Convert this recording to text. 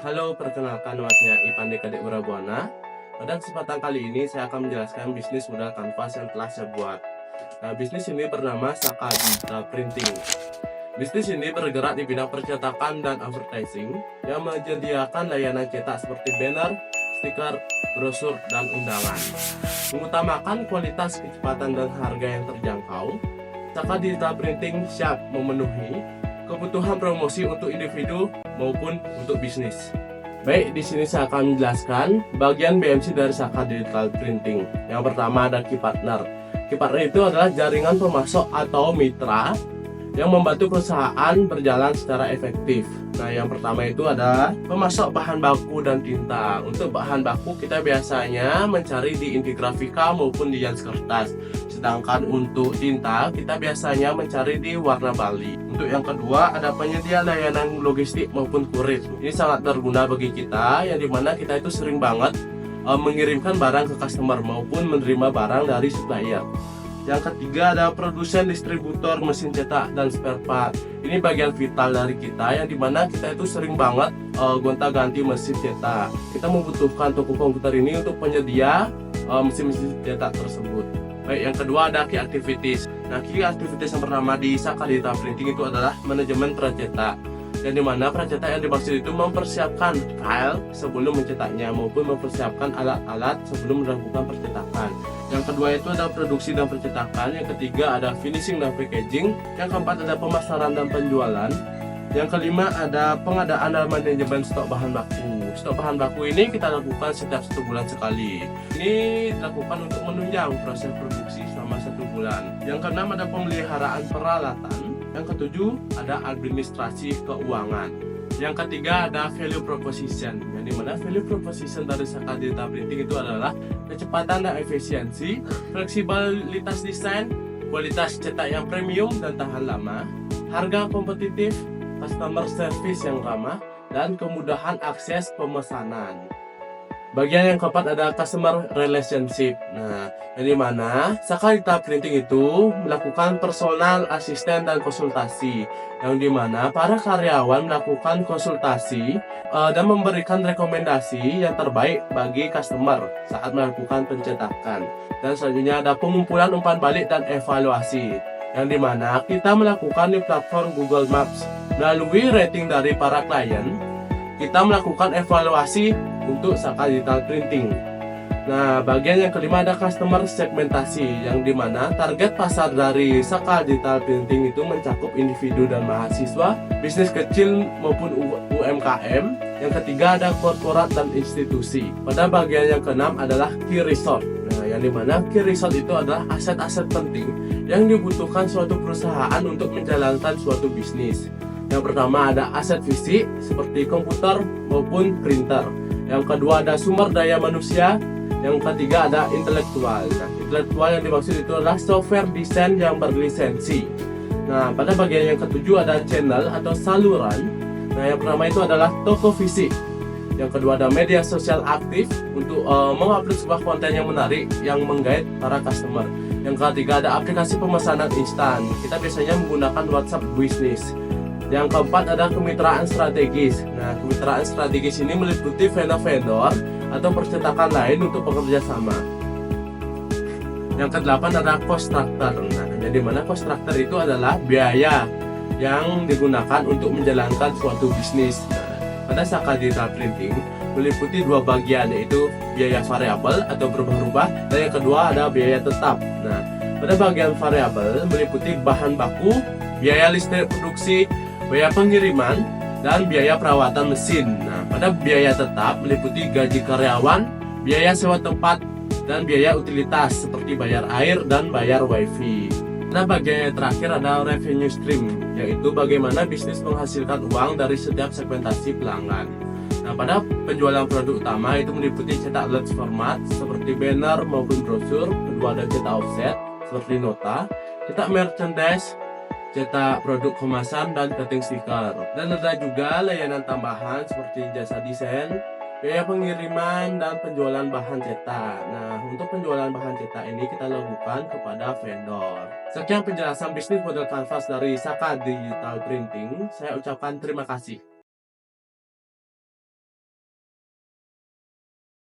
Halo, perkenalkan nama saya Ipan Dekadik Wirabuana. Pada kesempatan kali ini saya akan menjelaskan bisnis modal kanvas yang telah saya buat. Nah, bisnis ini bernama Saka Digital Printing. Bisnis ini bergerak di bidang percetakan dan advertising yang menyediakan layanan cetak seperti banner, stiker, brosur, dan undangan. Mengutamakan kualitas, kecepatan, dan harga yang terjangkau, Saka Digital Printing siap memenuhi kebutuhan promosi untuk individu maupun untuk bisnis. Baik, di sini saya akan menjelaskan bagian BMC dari Saka Digital Printing. Yang pertama ada Key Partner. Key Partner itu adalah jaringan pemasok atau mitra yang membantu perusahaan berjalan secara efektif. Nah, yang pertama itu ada pemasok bahan baku dan tinta. Untuk bahan baku kita biasanya mencari di Intigrafika maupun di Jans Kertas. Sedangkan untuk tinta kita biasanya mencari di Warna Bali. Untuk yang kedua ada penyedia layanan logistik maupun kurir. Ini sangat berguna bagi kita, yang dimana kita itu sering banget mengirimkan barang ke customer maupun menerima barang dari supplier. Yang ketiga ada produsen, distributor, mesin cetak, dan spare part. Ini bagian vital dari kita, yang dimana kita itu sering banget gonta-ganti mesin cetak. Kita membutuhkan toko komputer ini untuk penyedia mesin-mesin cetak tersebut. Baik, yang kedua ada key activities. Nah, key activities yang pertama di Saka Digital Printing itu adalah manajemen pracetak. Yang dimana pracetak yang dimaksud itu mempersiapkan file sebelum mencetaknya maupun mempersiapkan alat-alat sebelum melakukan percetakan. Yang kedua itu ada produksi dan percetakan. Yang ketiga ada finishing dan packaging. Yang keempat ada pemasaran dan penjualan. Yang kelima ada pengadaan dan manajemen stok bahan baku. Stok bahan baku ini kita lakukan setiap 1 bulan sekali. Ini dilakukan untuk menunjang proses produksi selama 1 bulan. Yang keenam ada pemeliharaan peralatan. Yang ketujuh ada administrasi keuangan. Yang ketiga ada value proposition. Yang dimana value proposition dari Saka Digital Printing itu adalah kecepatan dan efisiensi, fleksibilitas desain, kualitas cetak yang premium dan tahan lama, harga kompetitif, customer service yang ramah, dan kemudahan akses pemesanan. Bagian yang keempat ada customer relationship. Nah, yang dimana Saka Digital Printing itu melakukan personal asisten dan konsultasi, yang dimana para karyawan melakukan konsultasi dan memberikan rekomendasi yang terbaik bagi customer saat melakukan pencetakan. Dan selanjutnya ada pengumpulan umpan balik dan evaluasi, yang dimana kita melakukan di platform Google Maps. Melalui rating dari para klien, kita melakukan evaluasi untuk Saka Digital Printing. Nah, bagian yang kelima ada customer segmentasi, yang dimana target pasar dari Saka Digital Printing itu mencakup individu dan mahasiswa, bisnis kecil maupun UMKM. Yang ketiga ada korporat dan institusi. Pada bagian yang keenam adalah key result. Nah, yang dimana key result itu adalah aset-aset penting yang dibutuhkan suatu perusahaan untuk menjalankan suatu bisnis. Yang pertama ada aset fisik seperti komputer maupun printer. Yang kedua ada sumber daya manusia. Yang ketiga ada intelektual. Nah, intelektual yang dimaksud itu adalah software desain yang berlisensi. Nah, pada bagian yang ketujuh ada channel atau saluran. Nah, yang pertama itu adalah toko fisik. Yang kedua ada media sosial aktif untuk mengupload sebuah konten yang menarik yang menggait para customer. Yang ketiga ada aplikasi pemesanan instan. Kita biasanya menggunakan WhatsApp Business. Yang keempat ada kemitraan strategis. Nah, kemitraan strategis ini meliputi vendor-vendor atau percetakan lain untuk bekerja sama. Yang kedelapan ada cost structure. Nah, jadi mana cost structure itu adalah biaya yang digunakan untuk menjalankan suatu bisnis. Nah, pada Saka Digital Printing meliputi 2 bagian, yaitu biaya variabel atau berubah-ubah, dan yang kedua ada biaya tetap. Nah, pada bagian variabel meliputi bahan baku, biaya listrik produksi, biaya pengiriman, dan biaya perawatan mesin. Nah, pada biaya tetap meliputi gaji karyawan, biaya sewa tempat, dan biaya utilitas seperti bayar air dan bayar wifi. Nah, bagian yang terakhir ada revenue stream, yaitu bagaimana bisnis menghasilkan uang dari setiap segmentasi pelanggan. Nah, pada penjualan produk utama itu meliputi cetak large format seperti banner maupun brosur, kedua ada cetak offset seperti nota, cetak merchandise, cetak produk kemasan, dan cutting stiker. Dan ada juga layanan tambahan seperti jasa desain, biaya pengiriman, dan penjualan bahan cetak. Nah, untuk penjualan bahan cetak ini kita lakukan kepada vendor. Sekian penjelasan bisnis model kanvas dari Saka Digital Printing. Saya ucapkan terima kasih.